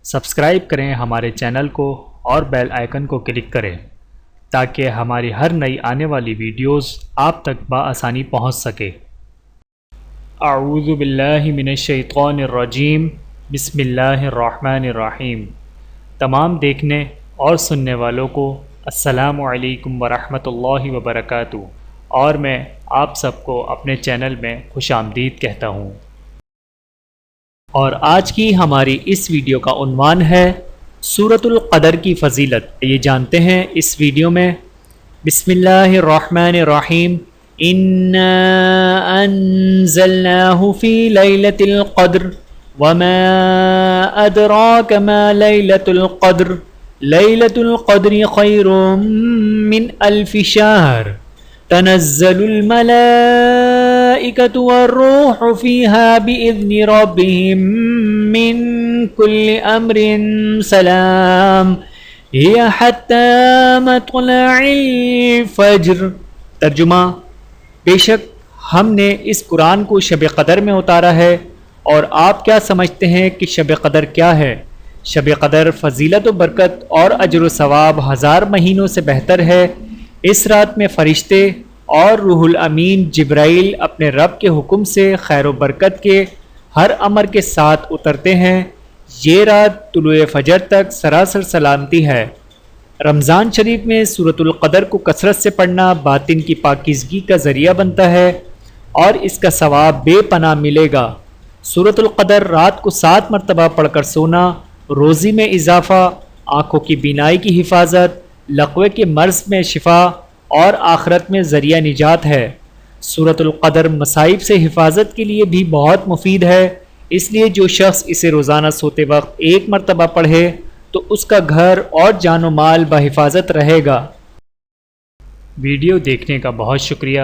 Subscribe کریں ہمارے channel کو اور بیل آئیکن کو کلک کریں تاکہ ہماری ہر نئی آنے والی ویڈیوز آپ تک بآسانی پہنچ سکے۔ اعوذ باللہ من الشیطان الرجیم، بسم اللہ الرحمن الرحیم۔ تمام دیکھنے اور سننے والوں کو السلام علیکم ورحمۃ اللہ وبرکاتہ، اور میں آپ سب کو اپنے چینل میں خوش آمدید کہتا ہوں۔ اور آج کی ہماری اس ویڈیو کا عنوان ہے سورۃ القدر کی فضیلت۔ یہ جانتے ہیں اس ویڈیو میں۔ بسم اللہ الرحمن الرحیم۔ انا انزلناہ فی لیلۃ القدر وما ادراک ما لیلۃ القدر لیلۃ القدر خیر من الف شہر تنزل الملائکۃ والروح فیہا بإذن ربہم من کل امر سلام ہی حتی مطلع الفجر۔ ترجمہ: بے شک ہم نے اس قرآن کو شب قدر میں اتارا ہے، اور آپ کیا سمجھتے ہیں کہ شب قدر کیا ہے؟ شب قدر فضیلت و برکت اور اجر و ثواب 1000 مہینوں سے بہتر ہے۔ اس رات میں فرشتے اور روح الامین جبرائیل اپنے رب کے حکم سے خیر و برکت کے ہر امر کے ساتھ اترتے ہیں۔ یہ رات طلوع فجر تک سراسر سلامتی ہے۔ رمضان شریف میں سورۃ القدر کو کثرت سے پڑھنا باطن کی پاکیزگی کا ذریعہ بنتا ہے اور اس کا ثواب بے پناہ ملے گا۔ سورۃ القدر رات کو 7 مرتبہ پڑھ کر سونا روزی میں اضافہ، آنکھوں کی بینائی کی حفاظت، لقوے کے مرض میں شفا اور آخرت میں ذریعہ نجات ہے۔ سورۃ القدر مصائب سے حفاظت کے لیے بھی بہت مفید ہے، اس لیے جو شخص اسے روزانہ سوتے وقت 1 مرتبہ پڑھے تو اس کا گھر اور جان و مال بحفاظت رہے گا۔ ویڈیو دیکھنے کا بہت شکریہ۔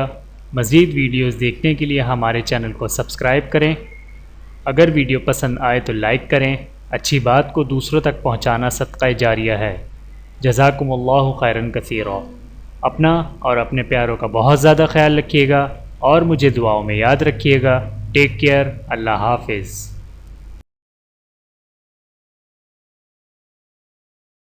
مزید ویڈیوز دیکھنے کے لیے ہمارے چینل کو سبسکرائب کریں۔ اگر ویڈیو پسند آئے تو لائک کریں۔ اچھی بات کو دوسروں تک پہنچانا صدقہ جاریہ ہے۔ جزاکم اللہ خیرا کثیرا۔ اپنا اور اپنے پیاروں کا بہت زیادہ خیال رکھیے گا اور مجھے دعاؤں میں یاد رکھیے گا۔ Take care. اللہ حافظ۔